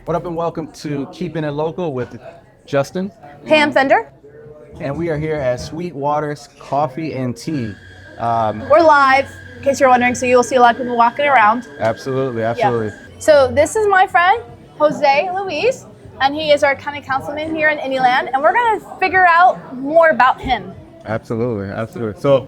What up and welcome to Keeping It Local with Justin Pam Fender. And we are here at Sweetwater's Coffee and Tea. We're live, in case you're wondering, so you'll see a lot of people walking around. Absolutely. Yeah. So this is my friend, Jose Luis, and he is our county councilman here in Indyland, and we're gonna figure out more about him. Absolutely. So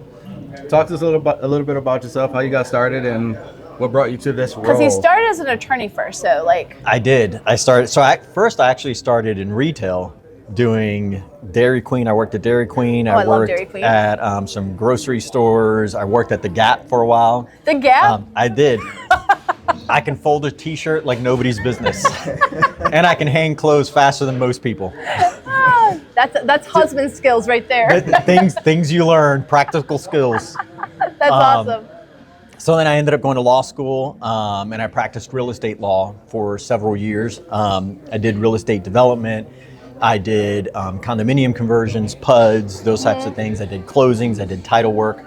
talk to us a little bit about yourself, how you got started, and what brought you to this role? Because he started as an attorney first, so like. I did. I actually started in retail doing Dairy Queen. I worked at Dairy Queen. I love worked Dairy Queen. at some grocery stores. I worked at the Gap for a while. The Gap? I did. I can fold a t-shirt like nobody's business. And I can hang clothes faster than most people. That's husband skills right there. Things you learn, practical skills. That's awesome. So then I ended up going to law school, and I practiced real estate law for several years. I did real estate development. I did condominium conversions, PUDs, those types of things. I did closings. I did title work.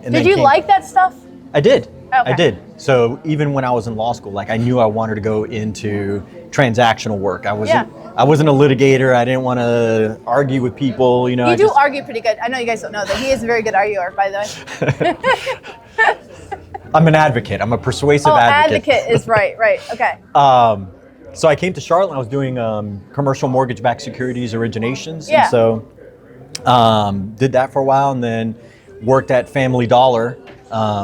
Did you like that stuff? I did. Okay. I did. So even when I was in law school, like I knew I wanted to go into transactional work. I wasn't a litigator. I didn't want to argue with people. You know, You do argue pretty good. I know you guys don't know that. He is a very good arguer, by the way. I'm an advocate. I'm a persuasive advocate. Advocate is right. Okay. So I came to Charlotte and I was doing commercial mortgage-backed securities originations. Yeah. And so did that for a while and then worked at Family Dollar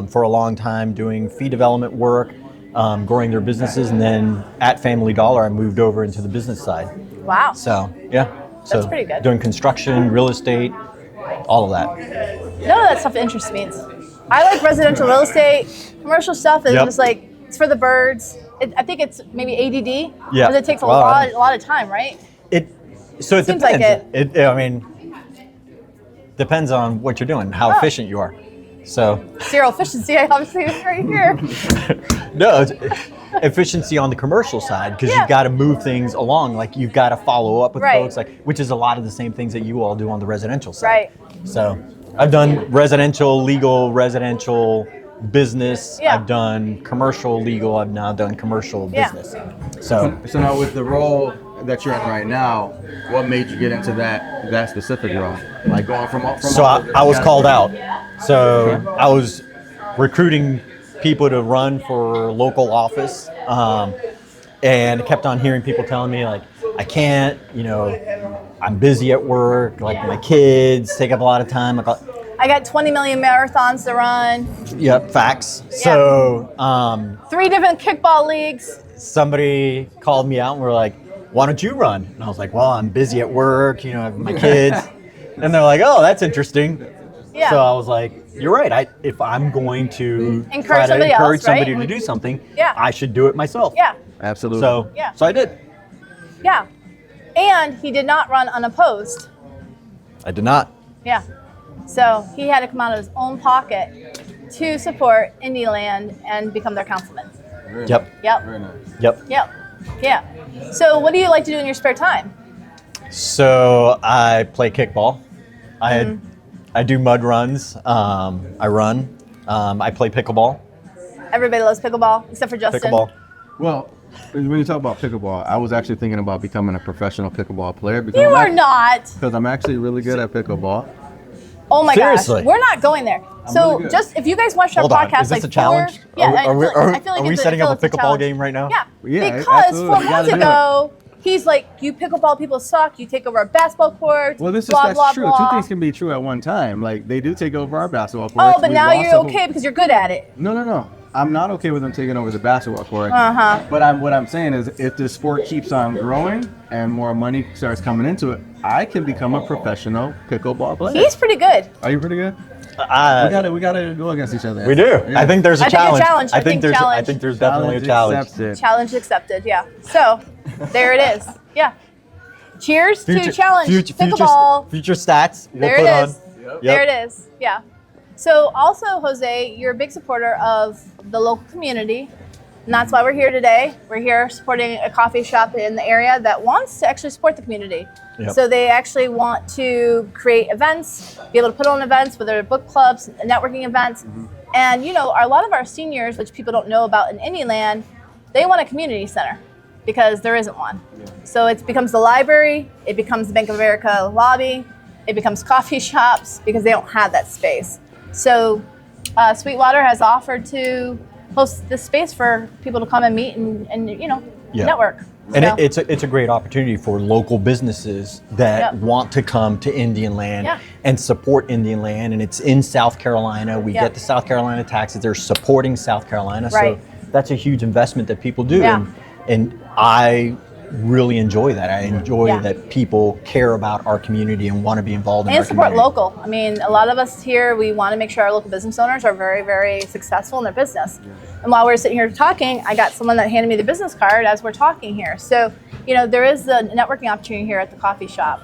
for a long time doing fee development work, growing their businesses. And then at Family Dollar, I moved over into the business side. Wow. So, yeah. That's pretty good. Doing construction, real estate, all of that. None of that stuff interests me. I like residential real estate. Commercial stuff is just like, it's for the birds. I think it's maybe ADD. Yeah. Because it takes a lot of time, right? It seems depends. like it. I mean, depends on what you're doing, how efficient you are. So zero efficiency, obviously, is right here. No, it's efficiency on the commercial side because you've got to move things along. Like you've got to follow up with folks, like which is a lot of the same things that you all do on the residential side. Right. So I've done residential, legal, residential, business. I've done commercial, legal. I've now done commercial business. So now with the role that you're in right now, what made you get into that specific role? Like going from So I was called out. So I was recruiting people to run for local office, and kept on hearing people telling me like, I can't, I'm busy at work, like my kids take up a lot of time. I got 20 million marathons to run. Yep, facts. So 3 different kickball leagues. Somebody called me out and were like, why don't you run? And I was like, well, I'm busy at work, I have my kids. And they're like, oh, that's interesting. Yeah. So I was like, you're right. If I'm going to encourage somebody to do something, I should do it myself. Yeah. Absolutely. So I did. Yeah. And he did not run unopposed. I did not. Yeah. So he had to come out of his own pocket to support Indyland and become their councilman. Yep. Very nice. Yep. Yeah. So what do you like to do in your spare time? So I play kickball. I do mud runs. I run. I play pickleball. Everybody loves pickleball except for Justin. Pickleball. Well, when you talk about pickleball, I was actually thinking about becoming a professional pickleball player. You are not. Because I'm actually really good at pickleball. Oh my Seriously? gosh, we're not going there. So really just if you guys watch our Hold on. podcast, Is this like a challenge? Are we setting up a pickleball game right now? Yeah. Because 4 months ago, he's like, you pickleball people suck. You take over our basketball courts. Well, that's true. Blah. 2 things can be true at one time. Like they do take over our basketball courts. Oh, but now you're okay because you're good at it. No. I'm not okay with them taking over the basketball court. But what I'm saying is, if this sport keeps on growing and more money starts coming into it, I can become a professional pickleball player. He's pretty good. Are you pretty good? We gotta go against each other. We do. Yeah. I think there's a challenge. I think there's definitely a challenge. Challenge accepted. Yeah. So there it is. Yeah. Cheers to challenge pickleball. Future stats. There it is. There it is. Yeah. So also, Jose, you're a big supporter of the local community, And that's why we're here today. We're here supporting a coffee shop in the area that wants to actually support the community. Yep. So they actually want to create events, be able to put on events, whether they're book clubs, networking events. And you know, a lot of our seniors, which people don't know about in Indian, they want a community center because there isn't one. So it becomes the library, it becomes the Bank of America lobby, it becomes coffee shops because they don't have that space. So Sweetwater has offered to host this space for people to come and meet and you know, network. And So- it's a great opportunity for local businesses that want to come to Indian Land and support Indian Land. And it's in South Carolina. We get the South Carolina taxes. They're supporting South Carolina. Right. So that's a huge investment that people do. Yeah. And I really enjoy that. I enjoy that people care about our community and want to be involved in and our support community. local. I mean, a lot of us here, we want to make sure our local business owners are very, very successful in their business. And while we're sitting here talking, I got someone that handed me the business card as we're talking here. So, you know, there is a networking opportunity here at the coffee shop.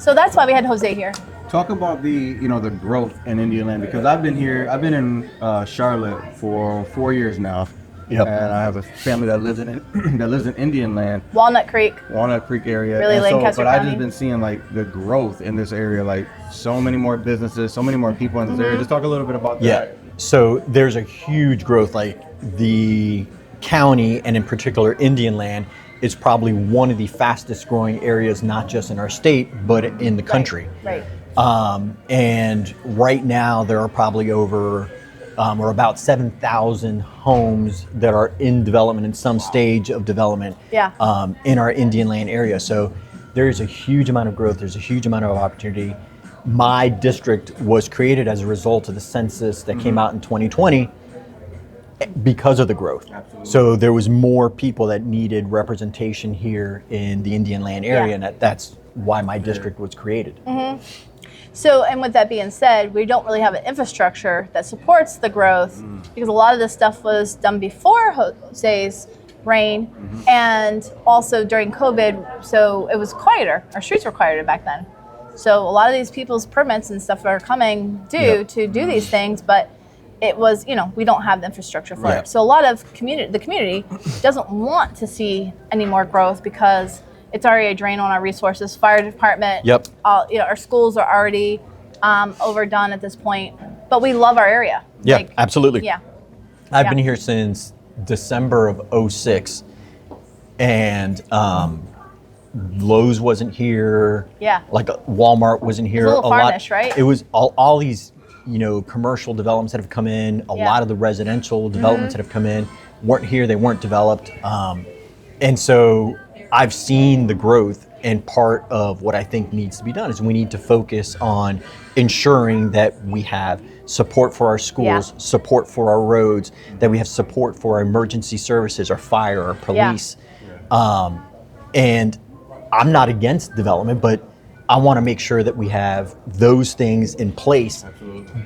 So that's why we had Jose here. Talk about the the growth in Indian Land, because I've been in Charlotte for 4 years now. Yep. And I have a family that lives in Indian Land, Walnut Creek. Walnut Creek area. Really, And Lancaster but I've County. just been seeing like the growth in this area, like so many more businesses, so many more people in this area. Just talk a little bit about that. So there's a huge growth. Like the county, and in particular Indian Land, is probably one of the fastest growing areas, not just in our state, but in the country. Right. And right now there are probably over or about 7,000 homes that are in development, in some stage of development in our Indian Land area. So there's a huge amount of growth, there's a huge amount of opportunity. My district was created as a result of the census that came out in 2020 because of the growth. Absolutely. So there was more people that needed representation here in the Indian Land area, and that's why my district was created. So, and with that being said, we don't really have an infrastructure that supports the growth because a lot of this stuff was done before Jose's reign and also during COVID, so it was quieter. Our streets were quieter back then. So a lot of these people's permits and stuff are coming due to do these things, but it was, you know, we don't have the infrastructure for it. So a lot of the community doesn't want to see any more growth because it's already a drain on our resources. Fire department, our schools are already overdone at this point, but we love our area. Yeah, absolutely. Yeah. I've been here since December of '06, and Lowe's wasn't here. Yeah. Like Walmart wasn't here. It's a little farmish, right? It was all these, commercial developments that have come in. A lot of the residential developments that have come in weren't here. They weren't developed, and so I've seen the growth. And part of what I think needs to be done is we need to focus on ensuring that we have support for our schools, support for our roads, that we have support for our emergency services, our fire, our police. And I'm not against development, but I want to make sure that we have those things in place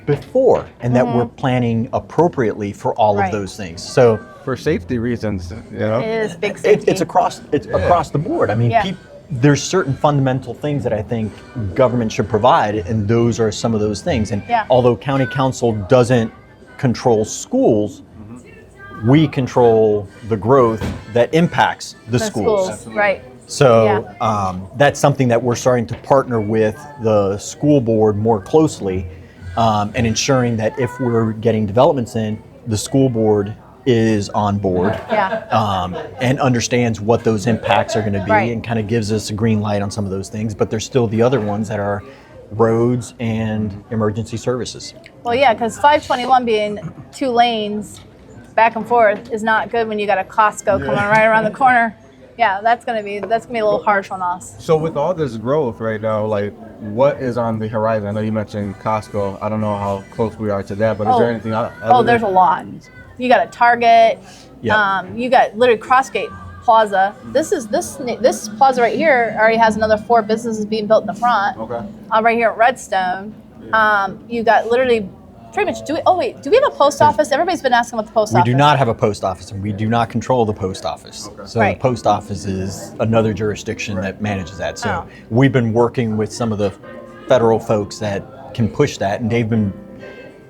before, and that we're planning appropriately for all of those things. So For safety reasons, It is big safety. it's across the board. I mean, there's certain fundamental things that I think government should provide, and those are some of those things. And although county council doesn't control schools, we control the growth that impacts the schools. Right. So that's something that we're starting to partner with the school board more closely, and ensuring that if we're getting developments in, the school board is on board and understands what those impacts are going to be and kind of gives us a green light on some of those things. But there's still the other ones that are roads and emergency services. Well, yeah, because 521 being 2 lanes back and forth is not good when you got a Costco coming right around the corner. Yeah, that's gonna be a little harsh on us. So with all this growth right now, like what is on the horizon? I know you mentioned Costco. I don't know how close we are to that, but is there anything other There's a lot. You got a Target. You got literally Crossgate Plaza. This plaza right here already has another 4 businesses being built in the front. Okay. Right here at Redstone. You got literally pretty much. Do we have a post office? Everybody's been asking about the post office. We do not have a post office, and we do not control the post office. Okay. So the post office is another jurisdiction that manages that. So we've been working with some of the federal folks that can push that, and they've been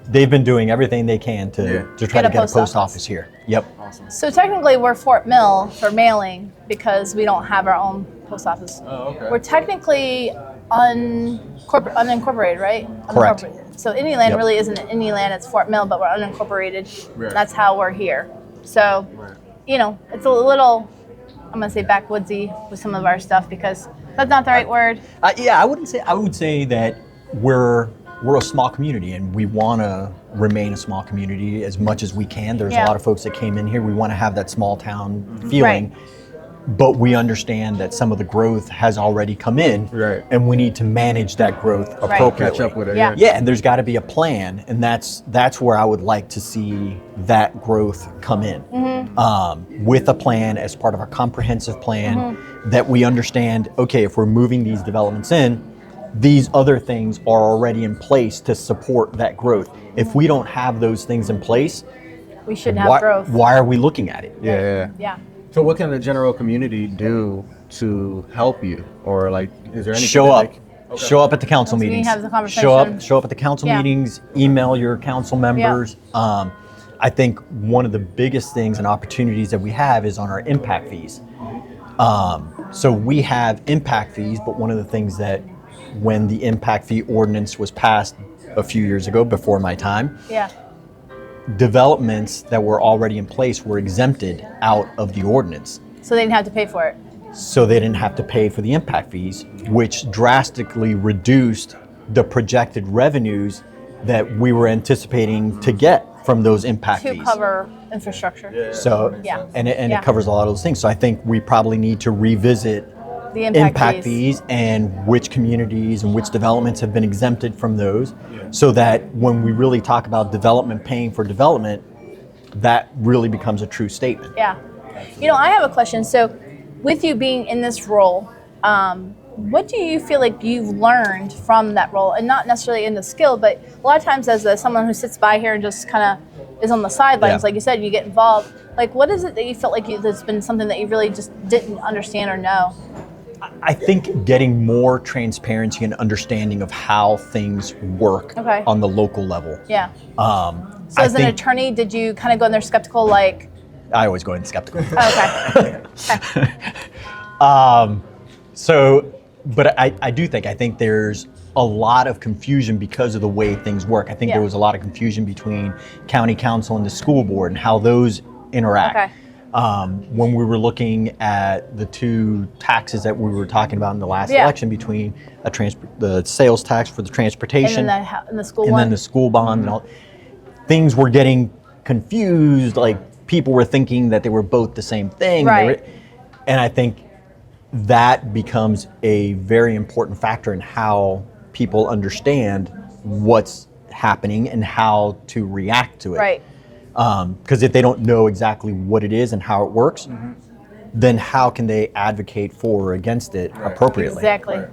they've been doing everything they can to try to get a post office here. Yep. Awesome. So technically, we're Fort Mill for mailing because we don't have our own post office. Oh, okay. We're technically unincorporated, right? Correct. Unincorporated. So Indiana really isn't Indiana, it's Fort Mill, but we're unincorporated. Right. That's how we're here. So, you know, it's a little, I'm going to say backwoodsy with some of our stuff because that's not the right word. I would say that we're a small community and we want to remain a small community as much as we can. There's a lot of folks that came in here. We want to have that small town feeling. Right. But we understand that some of the growth has already come in, and we need to manage that growth appropriately. Catch up with it. Yeah. And there's got to be a plan, and that's where I would like to see that growth come in, with a plan as part of a comprehensive plan that we understand. Okay, if we're moving these developments in, these other things are already in place to support that growth. If we don't have those things in place, we shouldn't have growth. Why are we looking at it? Yeah. So what can the general community do to help you, or like, is there anything? Show up at the council We meetings. have the conversation. Show up at the council meetings. Email your council members. I think one of the biggest things and opportunities that we have is on our impact fees. So we have impact fees, but one of the things that when the impact fee ordinance was passed a few years ago, before my time, developments that were already in place were exempted out of the ordinance. So they didn't have to pay for it. So they didn't have to pay for the impact fees, which drastically reduced the projected revenues that we were anticipating to get from those impact fees. To cover infrastructure. So, and it covers a lot of those things. So I think we probably need to revisit The impact fees and which communities and which developments have been exempted from those, so that when we really talk about development paying for development, that really becomes a true statement. Yeah. You know, I have a question. So with you being in this role, what do you feel like you've learned from that role? And not necessarily in the skill, but a lot of times as someone who sits by here and just kind of is on the sidelines, like you said, you get involved. Like, what is it that you felt like that's been something that you really just didn't understand or know? I think getting more transparency and understanding of how things work on the local level. Yeah. So as an attorney, did you kind of go in there skeptical, like? I always go in skeptical. Okay. But I think there's a lot of confusion because of the way things work. I think there was a lot of confusion between county council and the school board and how those interact. Okay. When we were looking at the two taxes that we were talking about in the last election, between the sales tax for the transportation and the school then the school bond, and all, things were getting confused. Like, people were thinking that they were both the same thing. Right. And I think that becomes a very important factor in how people understand what's happening and how to react to it. Right. Because if they don't know exactly what it is and how it works, then how can they advocate for or against it appropriately? Exactly.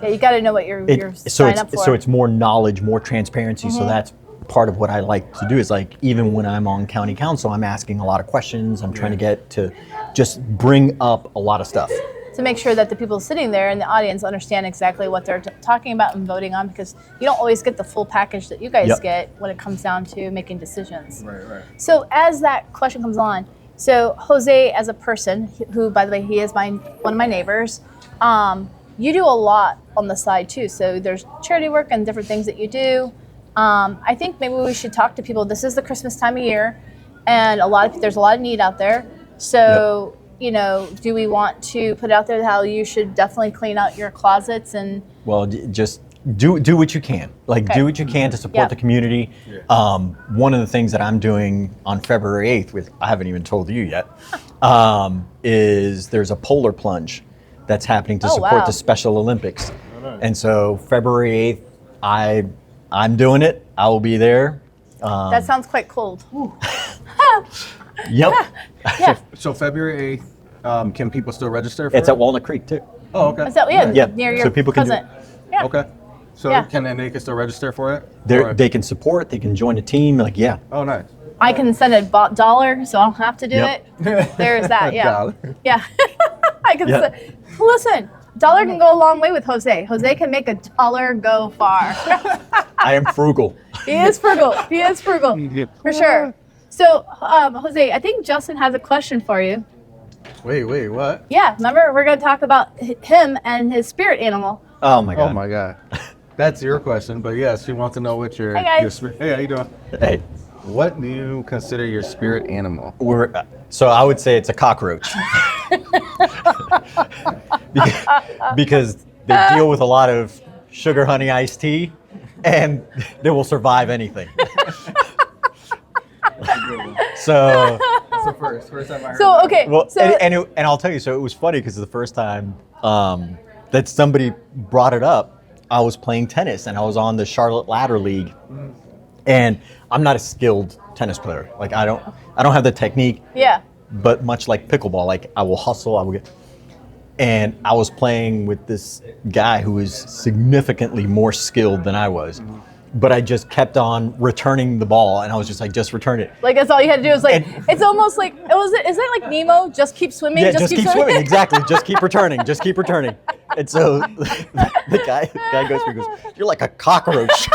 Yeah, you got to know what you're signing up for. So it's more knowledge, more transparency. So that's part of what I like to do, is like, even when I'm on county council, I'm asking a lot of questions. I'm trying to get to just bring up a lot of stuff. To make sure that the people sitting there in the audience understand exactly what they're talking about and voting on, because you don't always get the full package that you guys get when it comes down to making decisions. Right. So as that question comes on, so Jose, as a person, who, by the way, he is one of my neighbors, you do a lot on the side too. So there's charity work and different things that you do. I think maybe we should talk to people. This is the Christmas time of year, and there's a lot of need out there. So, you know, do we want to put out there how you should definitely clean out your closets and? Well, just do what you can. Like, do what you can to support the community. One of the things that I'm doing on February 8th, I haven't even told you yet, is there's a polar plunge that's happening to support the Special Olympics. And so February 8th, I'm doing it. I will be there. That sounds quite cold. Yep. Yeah. So February 8th, can people still register for It's it? at Walnut Creek too. Oh, okay. Is that, near your So people can cousin. Yeah. Okay. So they can still register for it? They can support, they can join a team, like, Oh, nice. I can send a dollar, so I don't have to do it. There's that, Dollar. Yeah. I can say, listen, dollar can go a long way with Jose. Jose can make a dollar go far. I am frugal. He is frugal. He is frugal, for sure. So, Jose, I think Justin has a question for you. Wait, what? Yeah, remember, we're going to talk about him and his spirit animal. Oh my god. Oh my God. That's your question, but yes, she wants to know what your... Hey, guys. Your spirit... Hey, how you doing? Hey, What do you consider your spirit animal? so I would say it's a cockroach. because they deal with a lot of sugar honey iced tea, and they will survive anything. So, That's the first time I heard So, okay. well, so, and I'll tell you. So it was funny because the first time that somebody brought it up, I was playing tennis and I was on the Charlotte Ladder League, and I'm not a skilled tennis player. Like I don't have the technique. yeah. But much like pickleball, like I will hustle, and I was playing with this guy who was significantly more skilled than I was, but I just kept on returning the ball, and I was just like, just return it. Like, that's all you had to do. Is like, And- it's almost like, is that like Nemo? Just keep swimming? Yeah, just keep swimming. Exactly. Just keep returning. Just keep returning. And so the guy goes, "You're like a cockroach."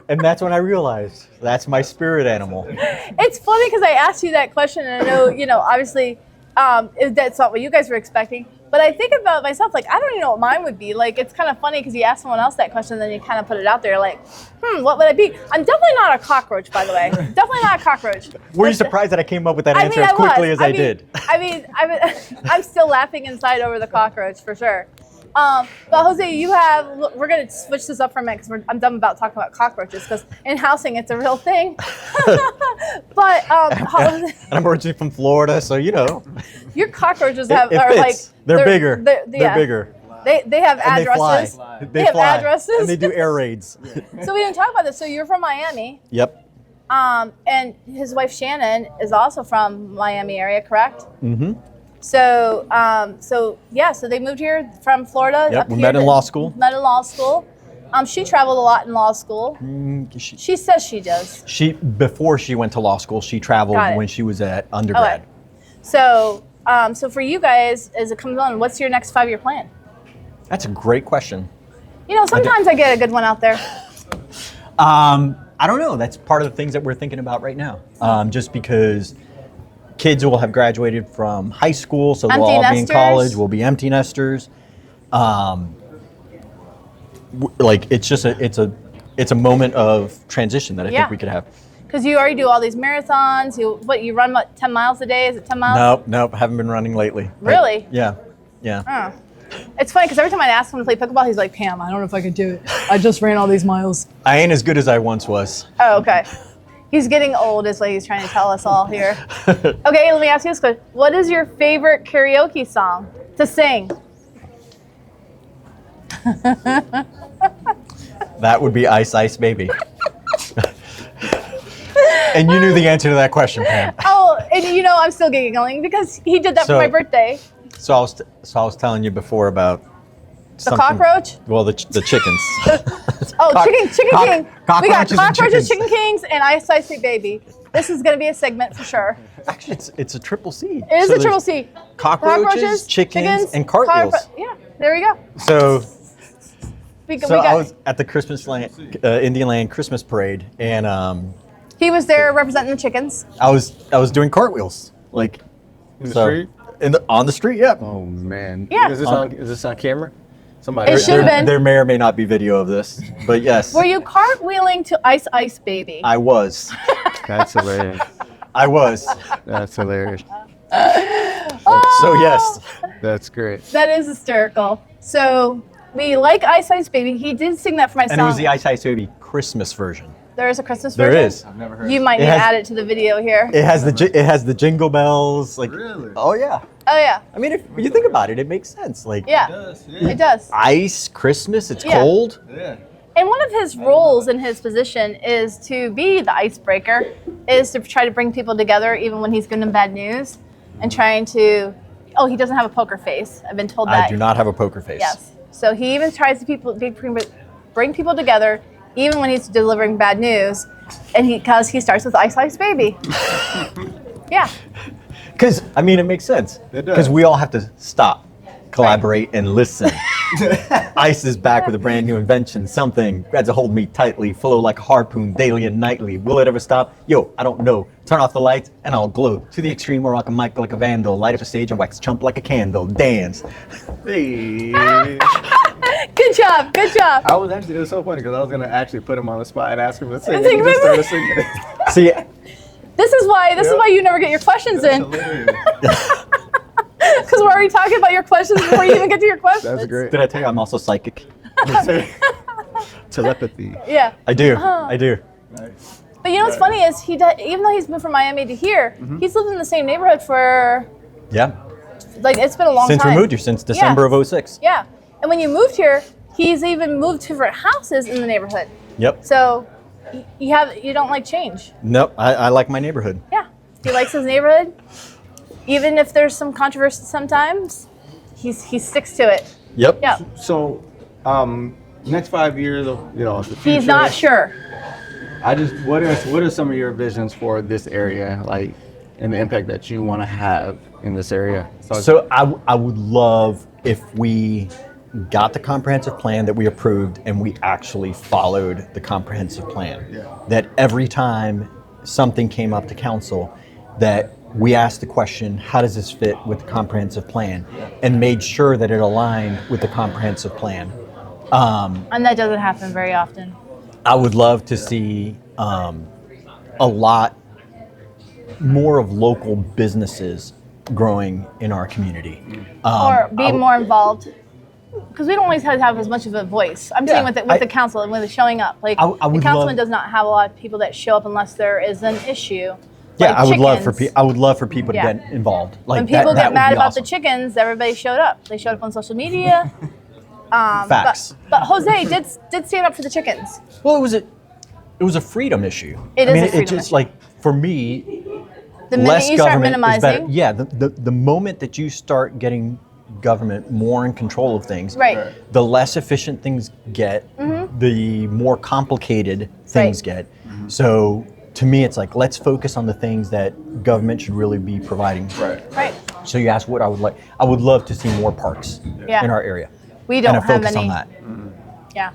And that's when I realized that's my spirit animal. It's funny because I asked you that question, and I know, obviously, that's not what you guys were expecting. But I think about myself, like, I don't even know what mine would be. Like, it's kind of funny because you ask someone else that question, and then you kind of put it out there, like, what would I be? I'm definitely not a cockroach, by the way. Definitely not a cockroach. Were you surprised that I came up with that I answer mean, as quickly as I mean, did? I'm still laughing inside over the cockroach for sure. But Jose, we're going to switch this up for a minute because I'm done about talking about cockroaches because in housing it's a real thing. But And I'm originally from Florida, so your cockroaches it are fits. like They're bigger. They're bigger. They have And addresses. they fly. They have addresses. And they do air raids. So we didn't talk about this. So you're from Miami, Yep. and his wife Shannon is also from Miami area, correct? Mm-hmm. So they moved here from Florida. Yep, up we here met in law school. Met in law school. She traveled a lot in law school. She says she does. Before she went to law school, she traveled Got it. when she was at undergrad. Okay. So for you guys, as it comes on, what's your next 5-year plan? That's a great question. Sometimes I get a good one out there. I don't know. That's part of the things that we're thinking about right now. Just because kids will have graduated from high school, so they'll Empty all be in nesters. college. We'll be empty nesters. It's a moment of transition that I think we could have. Because you already do all these marathons. You run 10 miles a day? Is it 10 miles? Nope. Haven't been running lately. Really? Yeah. Huh. It's funny because every time I ask him to play pickleball, he's like, Pam, I don't know if I could do it. I just ran all these miles. I ain't as good as I once was. Oh, okay. He's getting old is what he's trying to tell us all here. Okay, let me ask you this question. What is your favorite karaoke song to sing? That would be Ice Ice Baby. And you knew the answer to that question, Pam. Oh, and I'm still giggling because he did that for my birthday. So I was telling you before about The cockroach? Well, the chickens. Chicken King. We got cockroaches and cockroaches, chickens. Chicken Kings, and Ice Ice Baby. This is going to be a segment for sure. Actually, it's a triple C. It is a triple C. Cockroaches, chickens, and cartwheels. Yeah, there we go. So We I got. was at the Indian Land Christmas parade, and He was there representing the chickens. I was doing cartwheels, like In the street? on the street. Yeah. Oh man. Yeah. Is this on camera? Somebody. It should have been. There may or may not be video of this, but yes, Were you cartwheeling to Ice Ice Baby? I was. That's hilarious. I was. That's hilarious. So yes, That's great. That is hysterical. So we like Ice Ice Baby. He did sing that for my and song. it was the Ice Ice Baby Christmas version. There is a Christmas There version? is. I've never heard. You might It need to has- add it to the video here. It has the jingle bells. Like, Really? oh yeah. Oh, yeah. I mean, if you think about it, it makes sense. Like, Yeah, it does. ice, Christmas, it's Yeah. cold. Yeah. And one of his roles in his position is to be the icebreaker, is to try to bring people together even when he's giving them bad news and trying to, he doesn't have a poker face. I've been told that. I do not have a poker face. Yes. So he even tries to bring people together even when he's delivering bad news, and because he starts with Ice Ice Baby. Yeah. Because, I mean, it makes sense. It does. Because we all have to stop, collaborate and listen. Ice is back with a brand new invention. Something grabs a hold of me tightly, flow like a harpoon daily and nightly. Will it ever stop? Yo, I don't know. Turn off the lights and I'll glow. To the extreme where rock a mic like a vandal. Light up a stage and wax chump like a candle. Dance. Hey. Good job. Good job. I was actually, it was so funny because I was gonna actually put him on the spot and ask him to sing. Sing, He just started singing. See, This is why you never get your questions in. Because we're already talking about your questions before you even get to your questions. That's great. did I tell you I'm also psychic? Telepathy. Yeah. I do. I do. Nice. But you know what's funny is even though he's moved from Miami to here, he's lived in the same neighborhood for Yeah. like it's been a long Since time. we moved here, since December of 06. Yeah. And when you moved here, he's even moved to different houses in the neighborhood. Yep. So you don't like change. Nope. I like my neighborhood. Yeah. He likes his neighborhood. Even if there's some controversy sometimes, he sticks to it. Yep. Yeah. So, next 5 years, the future. He's not sure. What are some of your visions for this area, like, and the impact that you want to have in this area? So I would love if we got the comprehensive plan that we approved and we actually followed the comprehensive plan. Yeah. That every time something came up to council, that we asked the question, how does this fit with the comprehensive plan? And made sure that it aligned with the comprehensive plan. And that doesn't happen very often. I would love to see a lot more of local businesses growing in our community. Or be more involved. Because we don't always have as much of a voice. I'm saying with the council and with the showing up. Like I the would councilman love- does not have a lot of people that show up unless there is an issue. Yeah, like I would love for chickens. people to Yeah. get involved. Like When people that get would mad be about awesome. the chickens, everybody showed up. They showed up on social media. Facts. But Jose did stand up for the chickens. Well, it was a freedom issue. It I is mean, a freedom it just issue. like for me, The minute less you start government is better. minimizing, Yeah, the moment that you start getting government more in control of things, right? the less efficient things get, the more complicated things Right. get. So to me, it's like, let's focus on the things that government should really be providing. Right. Right. So you asked what I would like. I would love to see more parks Yeah. in our area. We don't and a have focus any. on that. Yeah.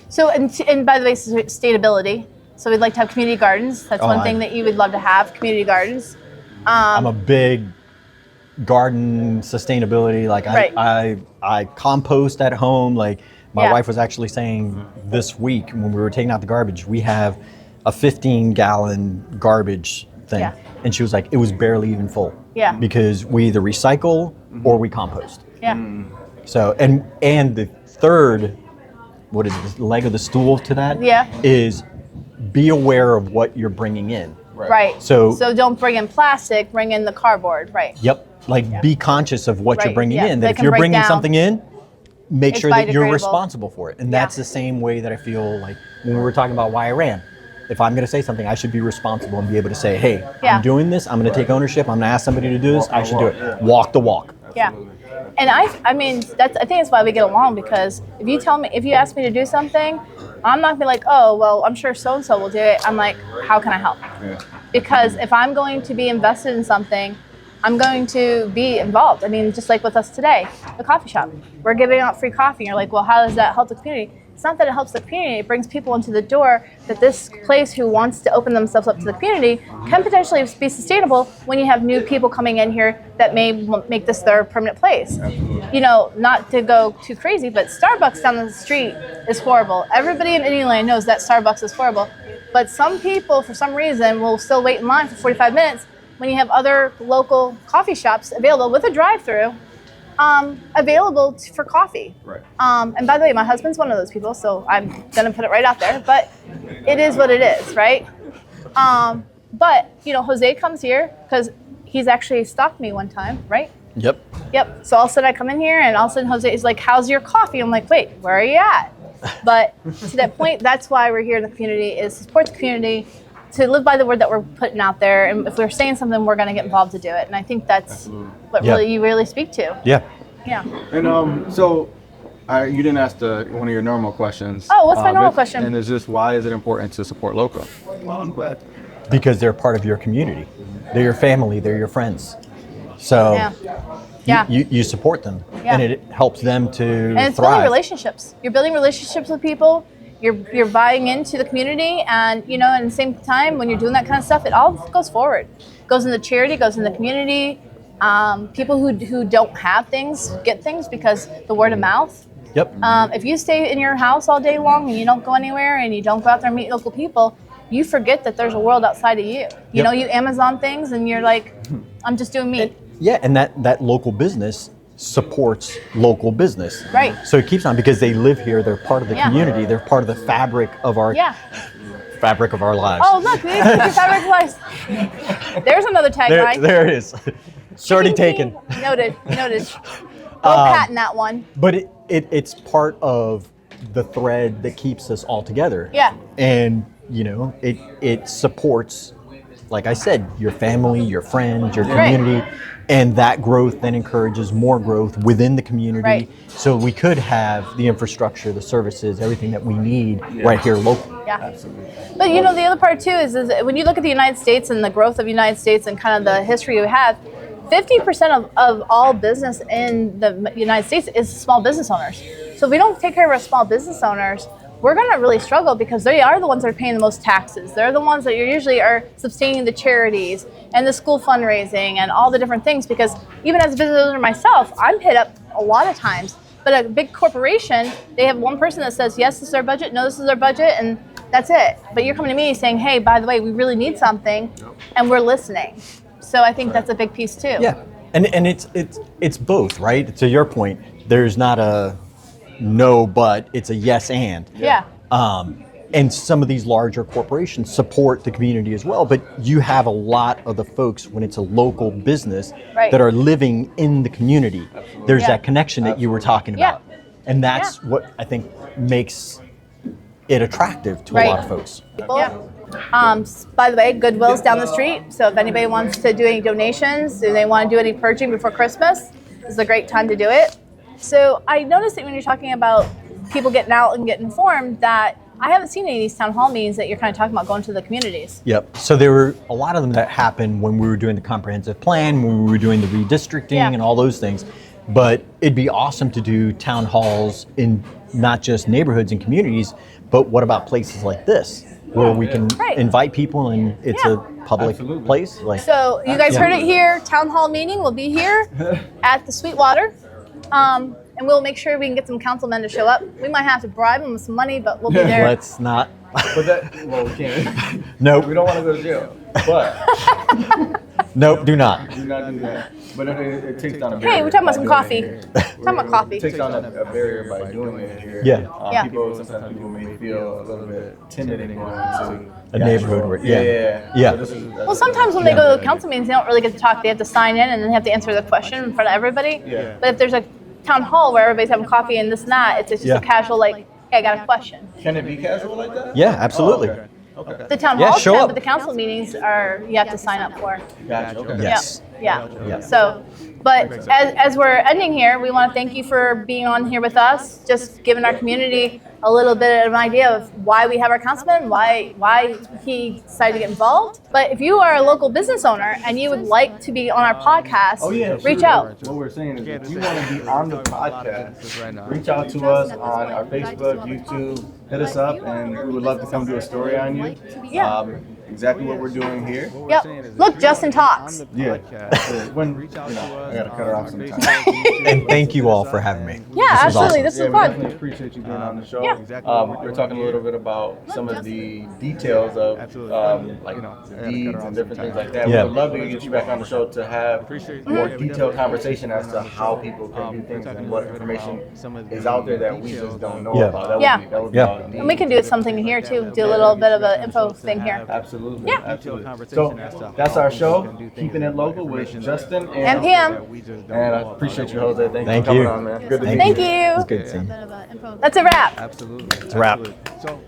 So and by the way, sustainability. So we'd like to have community gardens. That's one thing that you would love to have, community gardens. I'm a big garden sustainability. Like Right. I compost at home. Like my Yeah. wife was actually saying this week when we were taking out the garbage, we have a 15-gallon garbage thing. Yeah. And she was like, it was barely even full. Yeah. Because we either recycle or we compost. Yeah. So and the third, what is it, the leg of the stool to that? Yeah. Is be aware of what you're bringing in. Right. So don't bring in plastic. Bring in the cardboard. Right. Yep. Like be conscious of what Right, you're bringing yeah. in. They That if can you're break bringing down. something in, make It's sure that you're biodegradable. responsible for it. And Yeah. that's the same way that I feel like when we were talking about why I ran. If I'm going to say something, I should be responsible and be able to say, hey, Yeah. I'm doing this. I'm going to take ownership. I'm going to ask somebody to do this. I should do it. Walk the walk. Yeah. And I mean, I think that's why we get along, because if you ask me to do something, I'm not gonna be like, oh, well, I'm sure so-and-so will do it. I'm like, how can I help? Yeah. Because if I'm going to be invested in something, I'm going to be involved. I mean, just like with us today, the coffee shop. We're giving out free coffee. You're like, well, how does that help the community? It's not that it helps the community. It brings people into the door that this place who wants to open themselves up to the community can potentially be sustainable when you have new people coming in here that may make this their permanent place. You know, not to go too crazy, but Starbucks down the street is horrible. Everybody in Indiana knows that Starbucks is horrible. But some people, for some reason, will still wait in line for 45 minutes when you have other local coffee shops available with a drive-through available for coffee. Right. And by the way, my husband's one of those people, so I'm gonna put it right out there. But it is what it is, right? But you know, Jose comes here because he's actually stalked me one time, right? Yep. Yep. So all of a sudden I come in here, and all of a sudden Jose is like, "How's your coffee?" I'm like, "Wait, where are you at?" But to that point, that's why we're here in the community, is to support the community, to live by the word that we're putting out there. And if we're saying something, we're going to get involved to do it. And I think that's what Yeah. you really speak to. Yeah. Yeah. And so, you didn't ask one of your normal questions. Oh, what's my normal question? And it's just, why is it important to support Loco? Well, I'm glad. Because they're part of your community. They're your family. They're your friends. So Yeah. Yeah. you support them, Yeah. and it helps them to And it's thrive. building relationships. You're building relationships with people. You're buying into the community, and you know, at the same time, when you're doing that kind of stuff, it all goes forward. Goes into charity, goes in the community. People who don't have things get things because the word of mouth. Yep. If you stay in your house all day long and you don't go anywhere and you don't go out there and meet local people, you forget that there's a world outside of you. You know, you Amazon things and you're like, I'm just doing me. Yeah, and that local business supports local business. Right. So it keeps on because they live here. They're part of the Yeah. community. They're part of the fabric of our fabric of our lives. Oh, look, we took your fabric life. There's another tagline. there it is. It's already taken. Noted. We'll patent that one. But it's part of the thread that keeps us all together. Yeah. And you know, it supports, like I said, your family, your friends, your community, and that growth then encourages more growth within the community. Right. So we could have the infrastructure, the services, everything that we need right here locally. Yeah. Absolutely. But you know, the other part too is when you look at the United States and the growth of the United States and kind of the history we have, 50% of all business in the United States is small business owners. So if we don't take care of our small business owners, we're going to really struggle because they are the ones that are paying the most taxes. They're the ones that usually are sustaining the charities and the school fundraising and all the different things, because even as a business owner myself, I'm hit up a lot of times. But a big corporation, they have one person that says, yes, this is our budget, no, this is our budget, and that's it. But you're coming to me saying, hey, by the way, we really need something, and we're listening. So I think that's a big piece too. Yeah, and it's both, right? To your point, there's not a no, but it's a yes and. Yeah. And some of these larger corporations support the community as well, but you have a lot of the folks when it's a local business that are living in the community. There's that connection that you were talking about. And that's what I think makes it attractive to a lot of folks. Yeah. By the way, Goodwill's down the street. So if anybody wants to do any donations, do they want to do any purging before Christmas, this is a great time to do it. So I noticed that when you're talking about people getting out and getting informed, that I haven't seen any of these town hall meetings that you're kind of talking about going to the communities. Yep. So there were a lot of them that happened when we were doing the comprehensive plan, when we were doing the redistricting and all those things. But it'd be awesome to do town halls in not just neighborhoods and communities, but what about places like this, where we can invite people and it's a public place? Like, so you guys heard it here. Town hall meeting will be here at the Sweetwater. And we'll make sure we can get some councilmen to show up. We might have to bribe them with some money, but we'll be there. Let's not. But we can't. Nope. We don't want to go to jail. But nope, do not. do not do that. But it takes down a barrier. Hey, we're talking about some by coffee. doing it here. Talking about coffee. It takes down a barrier by doing it here. Yeah. Sometimes people may feel a little bit timid in going into A neighborhood where, Yeah. So this is- Well, sometimes when they go to the council meetings, they don't really get to talk. They have to sign in and then have to answer the question in front of everybody. Yeah. But if there's a town hall where everybody's having coffee and this and that, it's just a casual, like, hey, I got a question. Can it be casual like that? Yeah, absolutely. Okay. The town Yeah, hall show can, up. but the council meetings are, you have to sign up for. Gotcha. Okay. Yes. Yeah. So, but as we're ending here, we want to thank you for being on here with us, just giving our community a little bit of an idea of why we have our councilman, why he decided to get involved. But if you are a local business owner and you would like to be on our podcast, reach out. What we're saying is if you want to be on the podcast, reach out to us on our Facebook, YouTube, hit us up, and we would love to come do a story on you. Yeah. Exactly what we're doing here. Yep. Look, Justin talks. Yeah. When I gotta cut her off sometimes. And thank you all for having me. Yeah, This was absolutely. awesome. This Yeah, is we fun. definitely appreciate you being on the show. Yeah. We're talking a little bit about some of the details of like deeds and different things like that. Yeah. We would love to get you back on the show to have more detailed conversation as to how people can do things and what information is out there that we just don't know about. That would be all And we can do something here too. Do a little bit of an info thing here. Absolutely. Yeah. Absolutely. So that's our show, Keeping It Local with Justin And Pam. And I appreciate you, Jose. Thank you for Thank coming you. on, man. Good to meet Thank you. you. It's good seeing you. That's a wrap. Absolutely. It's a wrap. So